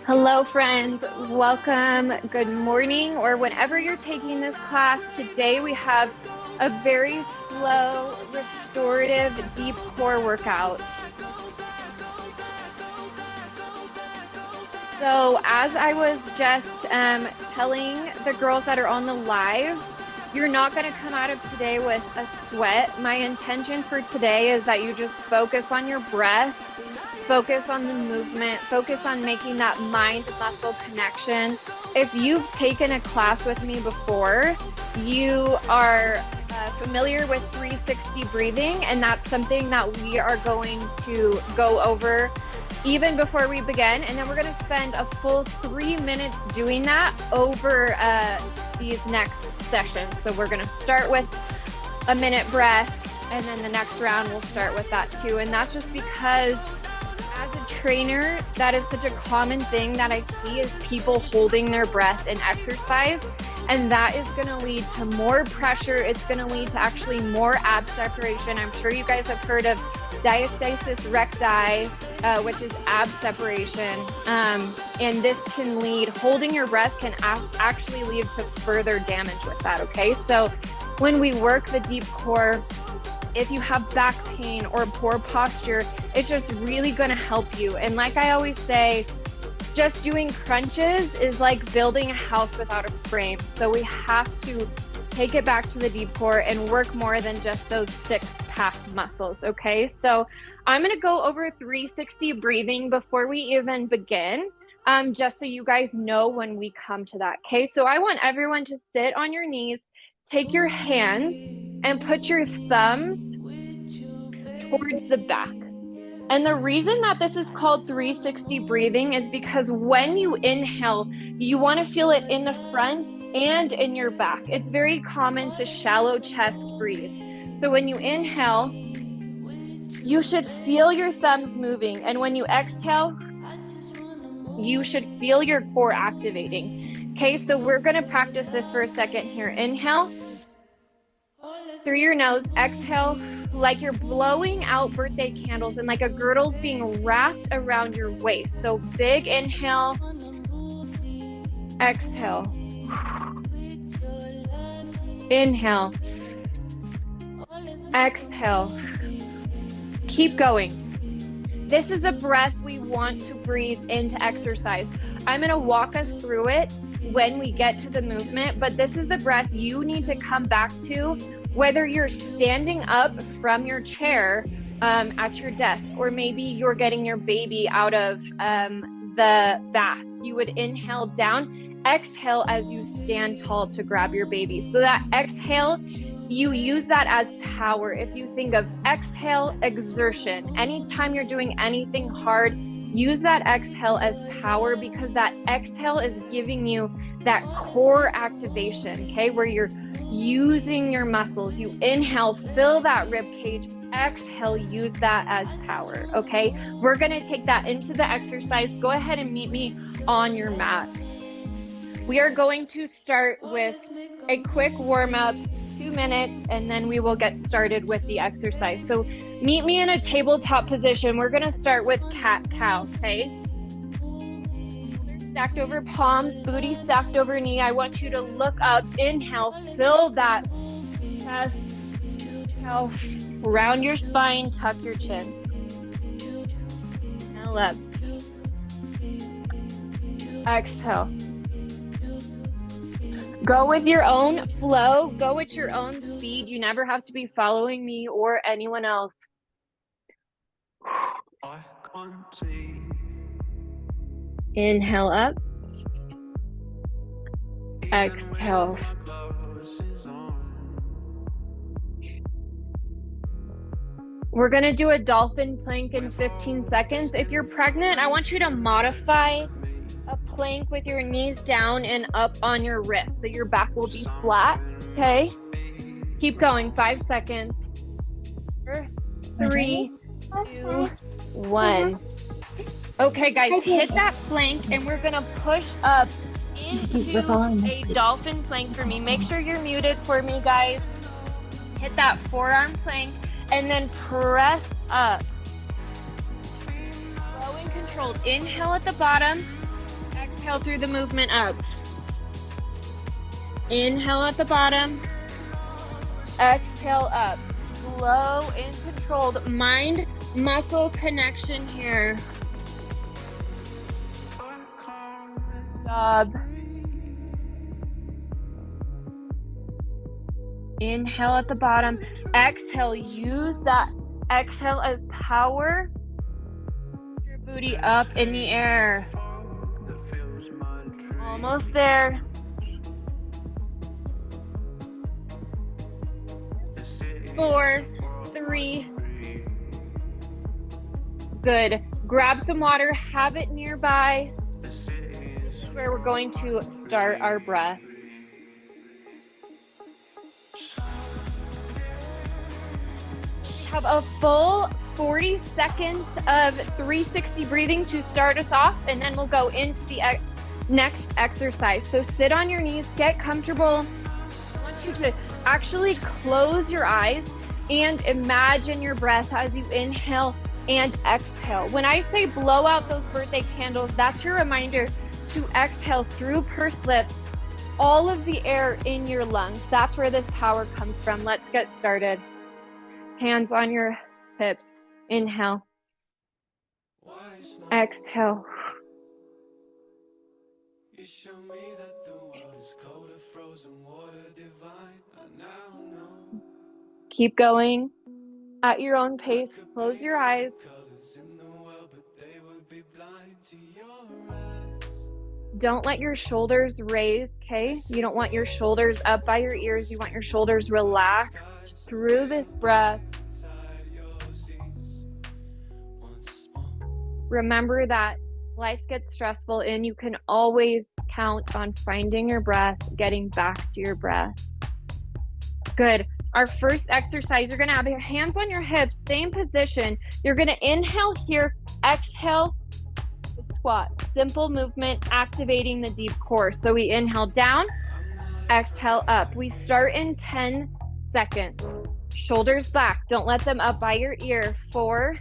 Hello, friends. Welcome. Good morning, or whenever you're taking this class. Today we have a very slow, restorative, deep core workout. So as I was just telling the girls that are on the live, you're not going to come out of today with a sweat. My intention for today is that you just focus on your breath, focus on the movement, focus on making that mind-muscle connection. If you've taken a class with me before, you are familiar with 360 breathing, and that's something that we are going to go over even before we begin. And then we're going to spend a full 3 minutes doing that over these next sessions. So we're going to start with a minute breath, and then the next round we'll start with that too. And that's just because as a trainer, that is such a common thing that I see is people holding their breath in exercise. And that is going to lead to more pressure. It's going to lead to actually more ab separation. I'm sure you guys have heard of diastasis recti, which is ab separation. And this can lead, holding your breath can actually lead to further damage with that, okay? So when we work the deep core, if you have back pain or poor posture, it's just really going to help you. And like I always say, just doing crunches is like building a house without a frame. So we have to take it back to the deep core and work more than just those six-pack muscles, okay? So I'm going to go over 360 breathing before we even begin, just so you guys know when we come to that, okay? So I want everyone to sit on your knees, take your hands, and put your thumbs towards the back. And the reason that this is called 360 breathing is because when you inhale, you want to feel it in the front and in your back. It's very common to shallow chest breathe. So when you inhale, you should feel your thumbs moving. And when you exhale, you should feel your core activating. Okay, so we're going to practice this for a second here. Inhale through your nose, exhale like you're blowing out birthday candles and like a girdle's being wrapped around your waist. So big inhale, exhale, inhale, exhale. Keep going. This is the breath we want to breathe into exercise. I'm going to walk us through it when we get to the movement, but this is the breath you need to come back to, whether you're standing up from your chair at your desk, or maybe you're getting your baby out of the bath. You would inhale down, exhale as you stand tall to grab your baby. So that exhale, you use that as power. If you think of exhale, exertion, anytime you're doing anything hard, use that exhale as power, because that exhale is giving you that core activation, okay, where you're using your muscles. You inhale, fill that rib cage, exhale, use that as power, okay? We're gonna take that into the exercise. Go ahead and meet me on your mat. We are going to start with a quick warm-up, 2 minutes, and then we will get started with the exercise. So meet me in a tabletop position. We're gonna start with cat-cow, okay? Stacked over palms, booty stacked over knee. I want you to look up, inhale, fill that chest, exhale, round your spine, tuck your chin. Inhale up. Exhale. Go with your own flow, go at your own speed. You never have to be following me or anyone else. Inhale up. Exhale. We're going to do a dolphin plank in 15 seconds. If you're pregnant, I want you to modify a plank with your knees down and up on your wrist, so your back will be flat, okay? Keep going, 5 seconds. 4, 3, 2, 1. Okay, guys, hit that plank, and we're gonna push up into a dolphin plank for me. Make sure you're muted for me, guys. Hit that forearm plank, and then press up. Slow and controlled. Inhale at the bottom. Exhale through the movement up. Inhale at the bottom. Exhale up. Slow and controlled. Mind muscle connection here. Job. Inhale at the bottom. Exhale. Use that exhale as power. Your booty up in the air. Almost there. Four, three. Good. Grab some water. Have it nearby. This is where we're going to start our breath. We have a full 40 seconds of 360 breathing to start us off, and then we'll go into the next exercise. So sit on your knees, get comfortable. I want you to actually close your eyes and imagine your breath as you inhale and exhale. When I say blow out those birthday candles, that's your reminder to exhale through pursed lips all of the air in your lungs. That's where this power comes from. Let's get started. Hands on your hips. Inhale. Exhale. You show me that the world is cold, a frozen water divine. I now know. Keep going at your own pace. Close your eyes. Don't let your shoulders raise, okay? You don't want your shoulders up by your ears. You want your shoulders relaxed through this breath. Remember that life gets stressful and you can always count on finding your breath, getting back to your breath. Good. Our first exercise, you're gonna have your hands on your hips, same position. You're gonna inhale here, exhale, squat. Simple movement, activating the deep core. So we inhale down, exhale up. We start in 10 seconds. Shoulders back, don't let them up by your ear. 4,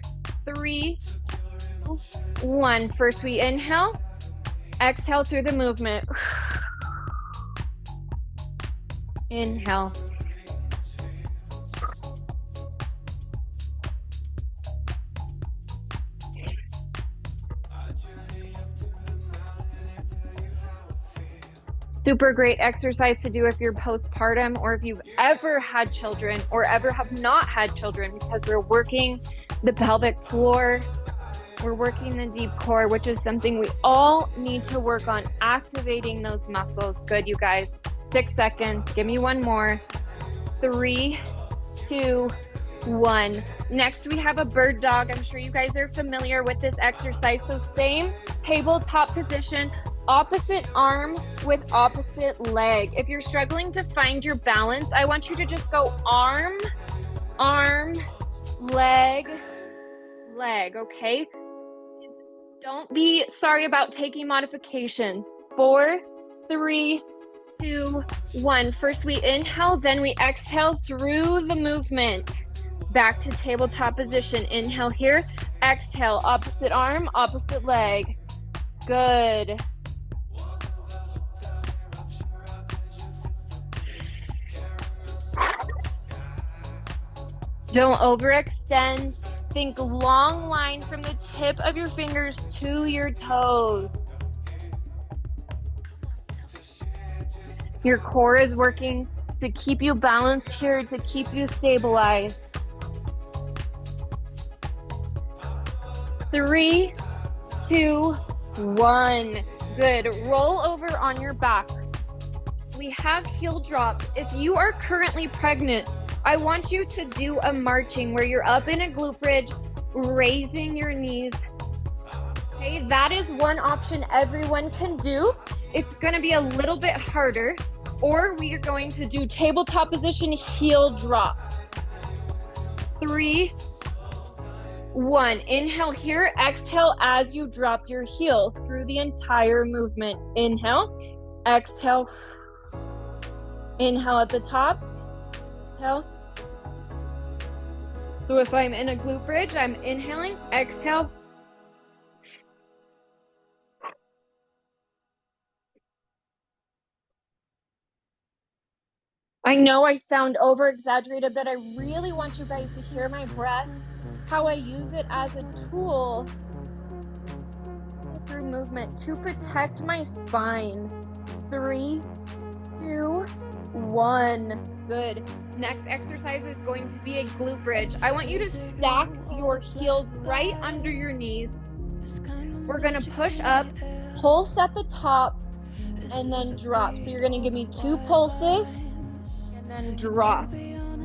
3, 1. First we inhale, exhale through the movement. Inhale. Super great exercise to do if you're postpartum or if you've ever had children or ever have not had children, because we're working the pelvic floor, we're working the deep core, which is something we all need to work on, activating those muscles. Good, you guys. 6 seconds. Give me one more. 3, 2, 1. Next, we have a bird dog. I'm sure you guys are familiar with this exercise. So same tabletop position, opposite arm with opposite leg. If you're struggling to find your balance, I want you to just go arm, arm, leg, leg, okay? Don't be sorry about taking modifications. 4, 3, 2, 1. First we inhale, then we exhale through the movement. Back to tabletop position. Inhale here, exhale, opposite arm, opposite leg. Good. Don't overextend. Think long line from the tip of your fingers to your toes. Your core is working to keep you balanced here, to keep you stabilized. 3, 2, 1. Good. Roll over on your back. We have heel drops. If you are currently pregnant, I want you to do a marching where you're up in a glute bridge, raising your knees. Okay, that is one option everyone can do. It's going to be a little bit harder. Or we are going to do tabletop position, heel drop. 3, 1. Inhale here, exhale as you drop your heel through the entire movement. Inhale, exhale. Inhale at the top. Exhale. So if I'm in a glute bridge, I'm inhaling, exhale. I know I sound over exaggerated, but I really want you guys to hear my breath, how I use it as a tool through movement to protect my spine. 3, 2, 1. Good. Next exercise is going to be a glute bridge. I want you to stack your heels right under your knees. We're going to push up, pulse at the top, and then drop. So you're going to give me 2 pulses and then drop.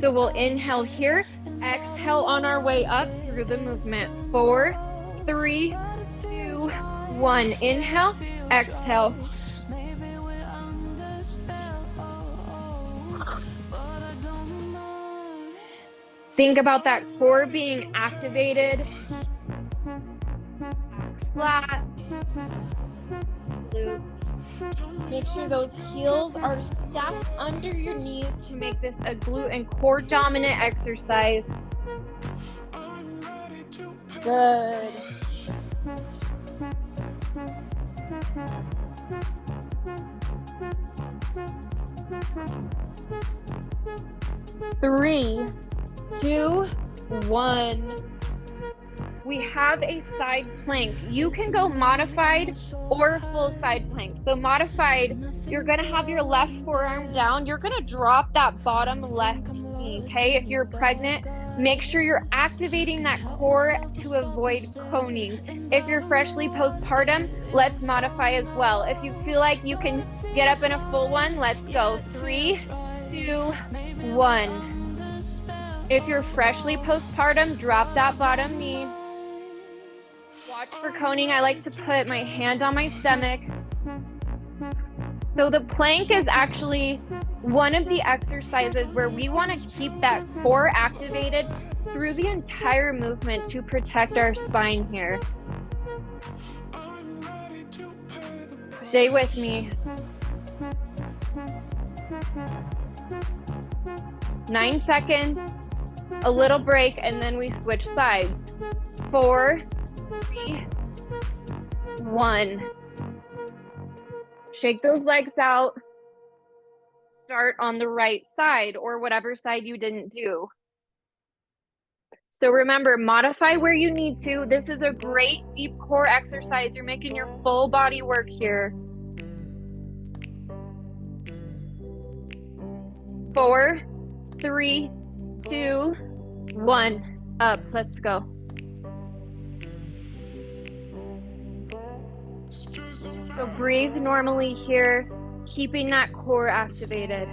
So we'll inhale here, exhale on our way up through the movement. 4, 3, 2, 1. Inhale, exhale. Think about that core being activated. Flat. Glutes. Make sure those heels are stacked under your knees to make this a glute and core dominant exercise. Good. Three, 2, 1. We have a side plank. You can go modified or full side plank. So modified, you're going to have your left forearm down. You're going to drop that bottom left knee, okay? If you're pregnant, make sure you're activating that core to avoid coning. If you're freshly postpartum, let's modify as well. If you feel like you can get up in a full one, let's go. 3, 2, 1. If you're freshly postpartum, drop that bottom knee. Watch for coning. I like to put my hand on my stomach. So the plank is actually one of the exercises where we want to keep that core activated through the entire movement to protect our spine here. Stay with me. 9 seconds, a little break, and then we switch sides. 4, 3, 1. Shake those legs out. Start on the right side or whatever side you didn't do. So remember, modify where you need to. This is a great deep core exercise. You're making your full body work here. 4, 3, 2, 1. Up. Let's go. So breathe normally here, keeping that core activated.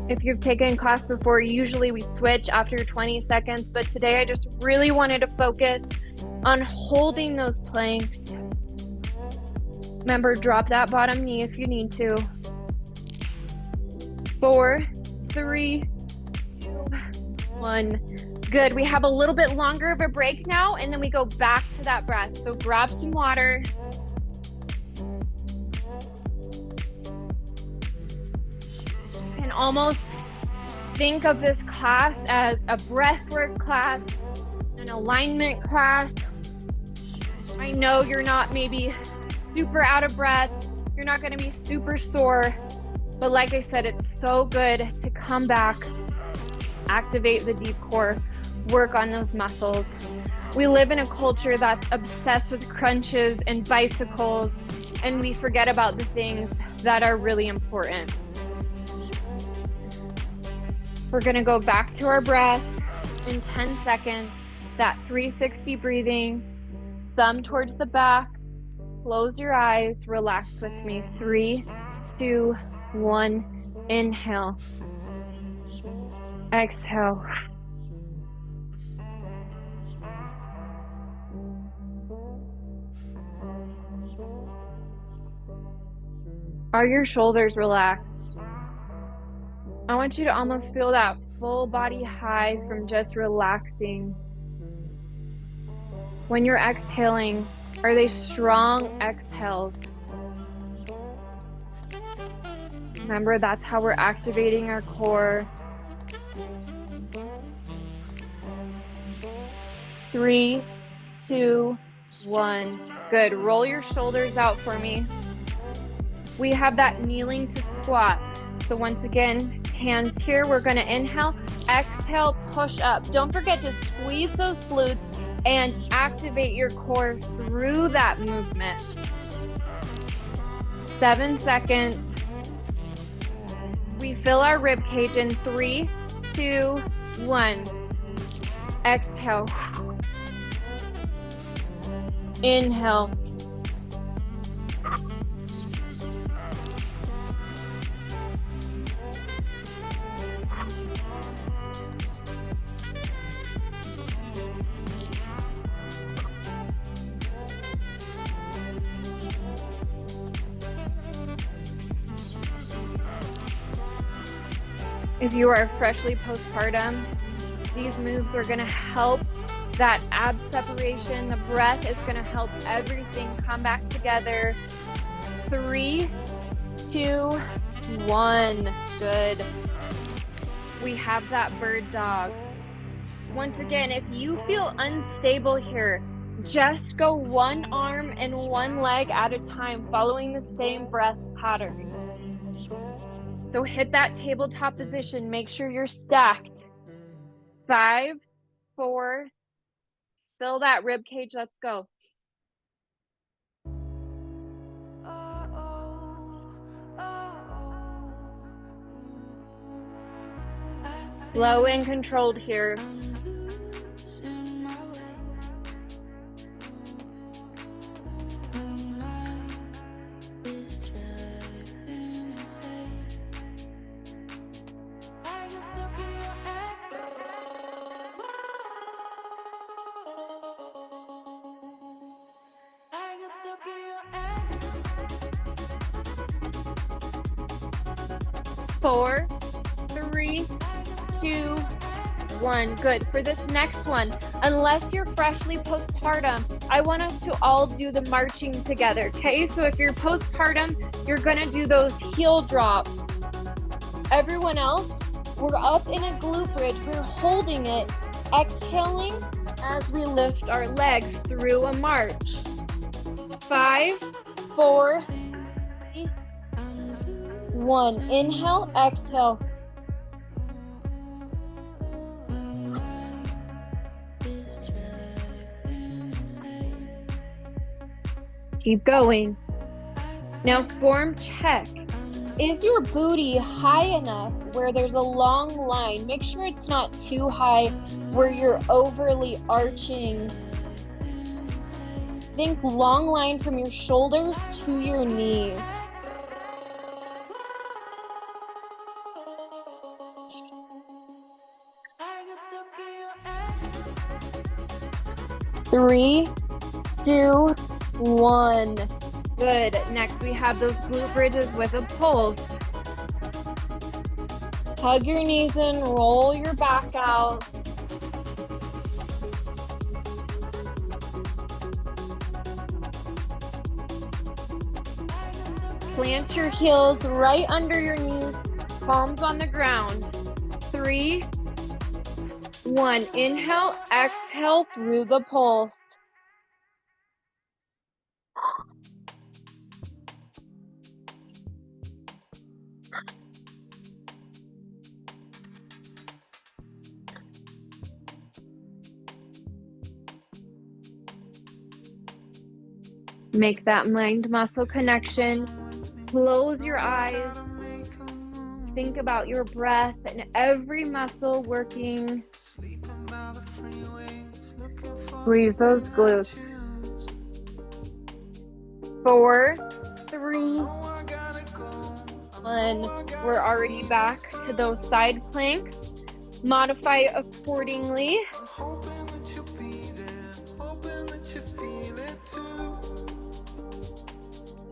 If you've taken class before, usually we switch after 20 seconds, but today I just really wanted to focus on holding those planks. Remember, drop that bottom knee if you need to. 4, 3, 2, 1. Good. We have a little bit longer of a break now, and then we go back to that breath. So grab some water. You can almost think of this class as a breathwork class, an alignment class. I know you're not maybe super out of breath. You're not going to be super sore. But like I said, it's so good to come back, activate the deep core, work on those muscles. We live in a culture that's obsessed with crunches and bicycles, and we forget about the things that are really important. We're gonna go back to our breath in 10 seconds, that 360 breathing, thumb towards the back, close your eyes, relax with me. 3, 2, 1, inhale, exhale. Are your shoulders relaxed? I want you to almost feel that full body high from just relaxing. When you're exhaling, are they strong exhales? Remember, that's how we're activating our core. 3, 2, 1. Good. Roll your shoulders out for me. We have that kneeling to squat. So once again, hands here. We're going to inhale, exhale, push up. Don't forget to squeeze those glutes and activate your core through that movement. 7 seconds. We fill our rib cage in 3, 2, 1. Exhale. Inhale. If you are freshly postpartum, these moves are going to help that ab separation. The breath is going to help everything come back together. 3, 2, 1. Good. We have that bird dog. Once again, if you feel unstable here, just go one arm and one leg at a time, following the same breath pattern. So hit that tabletop position. Make sure you're stacked. 5, 4, fill that rib cage. Let's go. Slow and controlled here. Four, 3, 2, 1. Good. For this next one, unless you're freshly postpartum, I want us to all do the marching together, okay? So if you're postpartum, you're gonna do those heel drops. Everyone else, we're up in a glute bridge. We're holding it, exhaling as we lift our legs through a march. 5, 4, 3, 1. Inhale, exhale. Keep going. Now form check. Is your booty high enough where there's a long line? Make sure it's not too high where you're overly arching. Think long line from your shoulders to your knees. Three, 2, 1. Good. Next, we have those glute bridges with a pulse. Hug your knees in, roll your back out. Plant your heels right under your knees, palms on the ground. 3, 1. Inhale, exhale through the pulse. Make that mind-muscle connection. Close your eyes. Think about your breath and every muscle working. Squeeze those glutes. 4, 3, 1. We're already back to those side planks. Modify accordingly.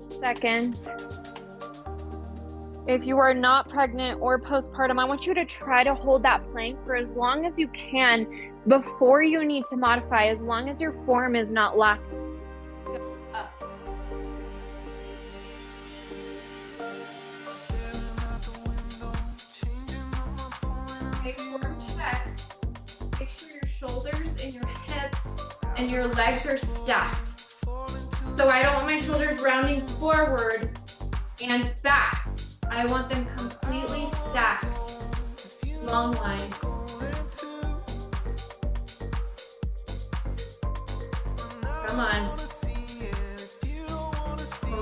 Second. If you are not pregnant or postpartum, I want you to try to hold that plank for as long as you can before you need to modify, as long as your form is not locked up. Okay, form check. Make sure your shoulders and your hips and your legs are stacked. So I don't want my shoulders rounding forward and back. I want them completely stacked. Long line. Come on.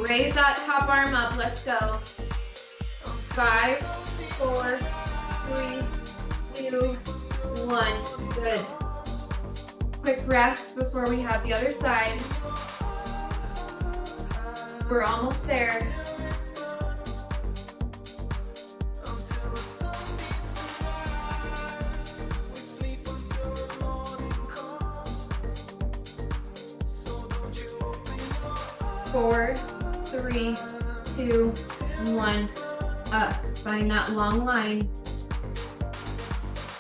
Raise that top arm up. Let's go. 5, 4, 3, 2, 1. Good. Quick rest before we have the other side. We're almost there. Four, 3, 2, 1. Up. Find that long line.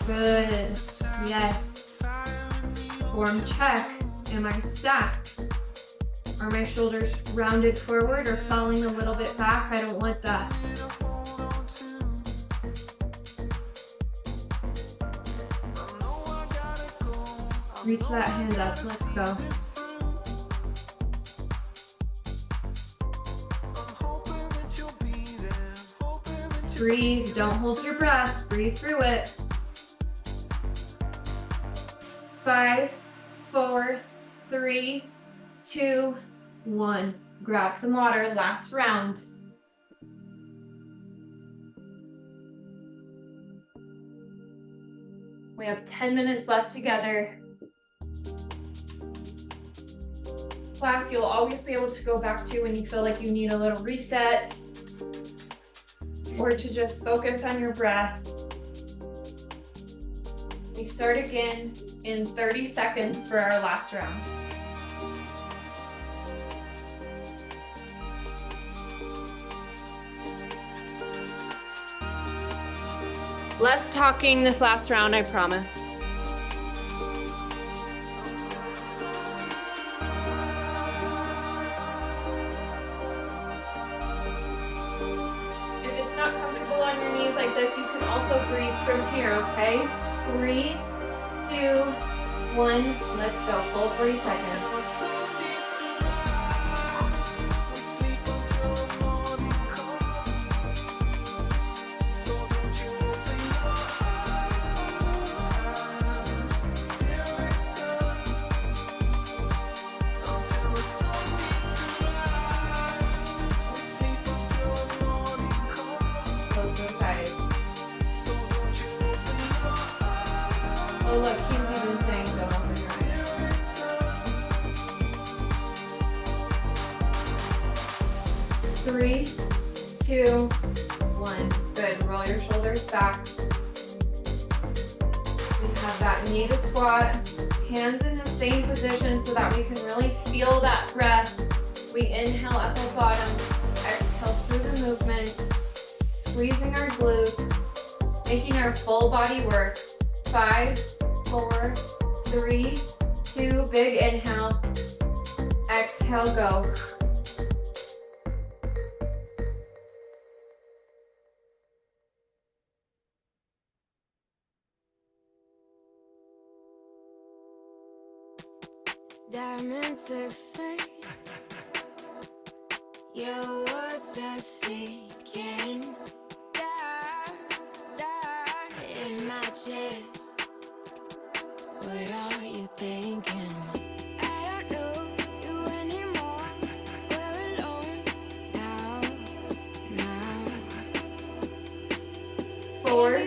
Good. Yes. Form check. Am I stacked? Are my shoulders rounded forward or falling a little bit back? I don't want that. Reach that hand up. Let's go. 3, don't hold your breath. Breathe through it. 5, 4, 3, 2, 1. Grab some water. Last round. We have 10 minutes left together. Class, you'll always be able to go back to when you feel like you need a little reset, or to just focus on your breath. We start again in 30 seconds for our last round. Less talking this last round, I promise. If it's not comfortable on your knees like this, you can also breathe from here, okay? 3, 2, 1, let's go. Full 40 seconds. Oh look, he's even saying go on the drive. 3, 2, 1. Good. Roll your shoulders back. We have that knee to squat. Hands in the same position so that we can really feel that breath. We inhale at the bottom, exhale through the movement, squeezing our glutes, making our full body work. 5, 4, 3, 2, big inhale. Exhale, go. Diamonds look fake. Your words are sinking down in my chest. What are you thinking? I don't know you anymore. We're alone now. 4,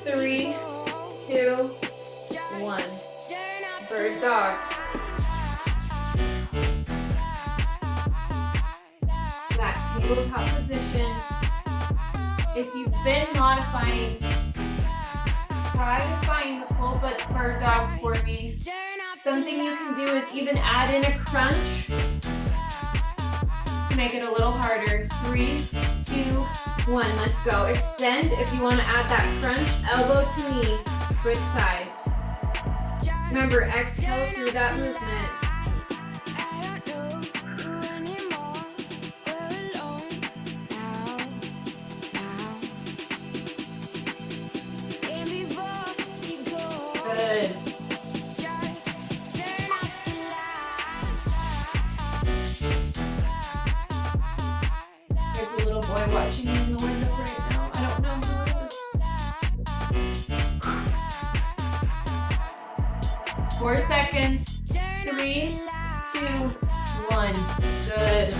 3, 2, 1. Bird dog. That tabletop position. If you've been modifying, try to find the full butt bird dog for me. Something you can do is even add in a crunch to make it a little harder. 3, 2, 1. Let's go. Extend if you want to add that crunch. Elbow to knee. Switch sides. Remember, exhale through that movement. Good. boy watching me in the window right now. I don't know who it is. 4 seconds. 3, 2, 1. Good.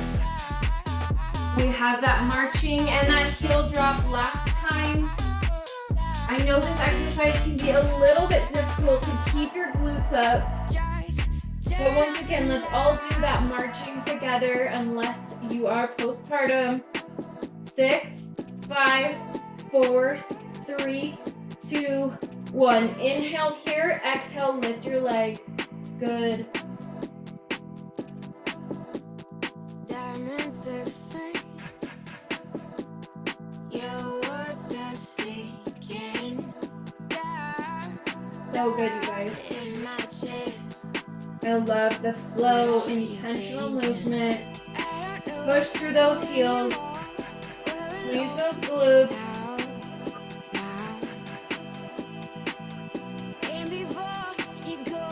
We have that marching and that heel drop last time. I know this exercise can be a little bit difficult to keep your glutes up. But once again, let's all do that marching together unless you are postpartum. 6, 5, 4, 3, 2, 1. Inhale here, exhale, lift your leg. Good. Diamonds that fade. Your words are sinking down. So good, you guys. In my chest. I love the slow, intentional movement. Push through those heels. Squeeze those glutes. And before you go,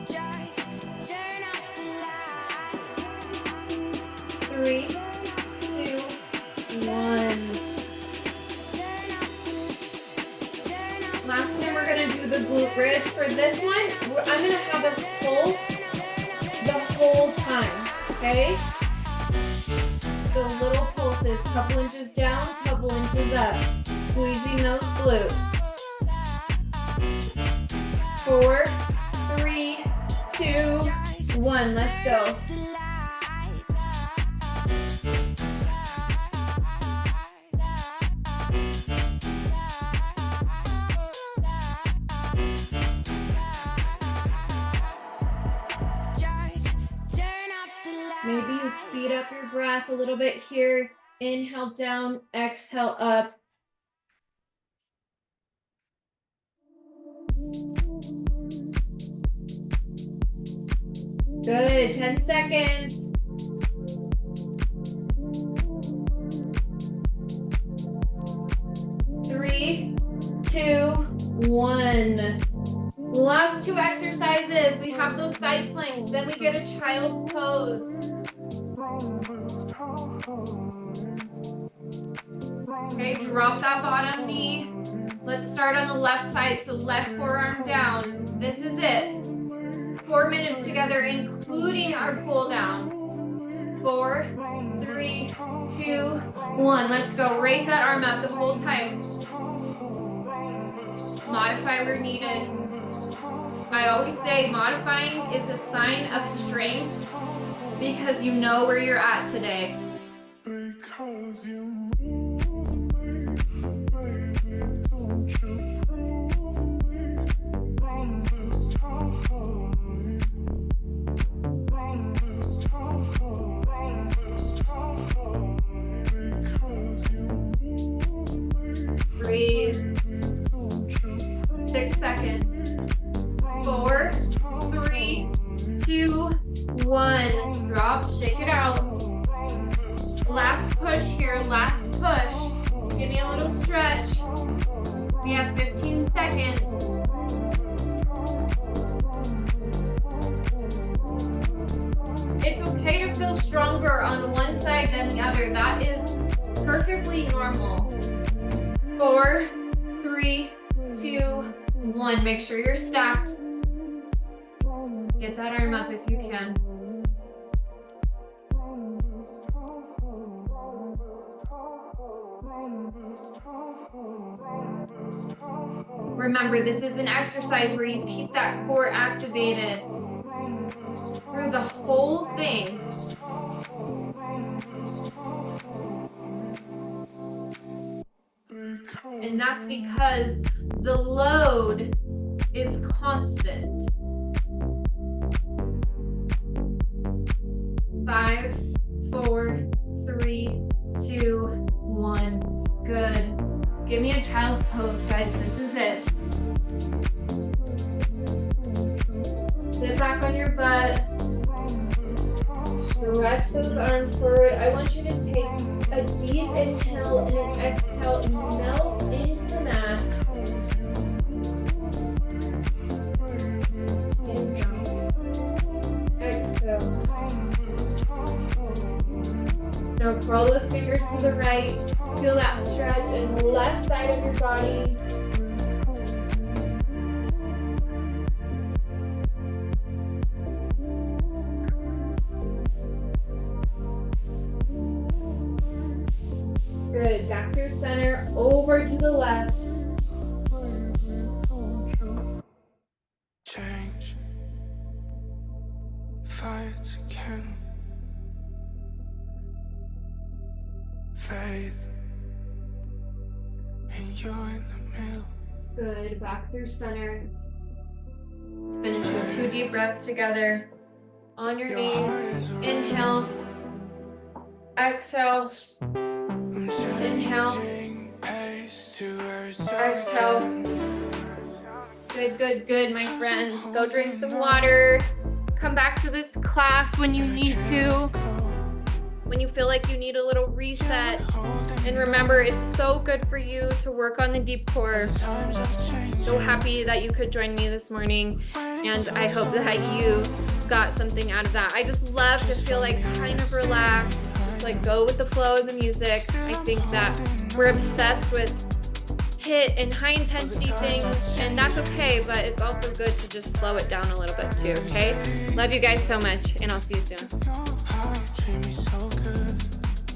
just turn off the lights. 3, 2, 1. Last time we're gonna do the glute bridge. For this one, I'm gonna have us pulse the whole time, okay? So little pulses, couple inches down, couple inches up. Squeezing those glutes. 4, 3, 2, 1. Let's go. Maybe you speed up your breath a little bit here. Inhale down, exhale up. Good, 10 seconds. Three, 2, 1. Last 2 exercises. We have those side planks. Then we get a child's pose. Okay, drop that bottom knee. Let's start on the left side. So left forearm down. This is it. 4 minutes together, including our pull down. 4, 3, 2, 1. Let's go. Raise that arm up the whole time. Modify where needed. I always say modifying is a sign of strength because you know where you're at today. Because you move me, baby, don't you prove me wrong this time, wrong this time, wrong this time, because you move me, Breathe. baby, don't you 6 seconds. 4, 3, 2, 1. Drop, shake it out. Last push here, last push. Give me a little stretch. We have 15 seconds. It's okay to feel stronger on one side than the other. That is perfectly normal. 4, 3, 2, 1. Make sure you're stacked. Get that arm up if you can. Remember, this is an exercise where you keep that core activated through the whole thing. And that's because the load is constant. 5, 4, 3, 2, 1. Good. Give me a child's pose, guys. This is it. Sit back on your butt. Stretch those arms forward. I want you to take a deep inhale and an exhale and melt into the mat. Inhale. Exhale. Now curl those fingers to the right. Feel that stretch in the left side of your body. Good. Back through center, over to the left. Change. Fight again. Faith. And you in the middle. Good. Back through center. Let's finish with 2 deep breaths together. On your knees. Inhale. Exhale. Inhale. Exhale. Good, good, good, my friends. Go drink some water. Come back to this class when you need to. When you feel like you need a little reset. And remember, it's so good for you to work on the deep core. So happy that you could join me this morning. And I hope that you got something out of that. I just love to feel like kind of relaxed. Just like go with the flow of the music. I think that we're obsessed with hit and high intensity things, and that's okay, but it's also good to just slow it down a little bit too, okay? Love you guys so much, and I'll see you soon. Treat me so good.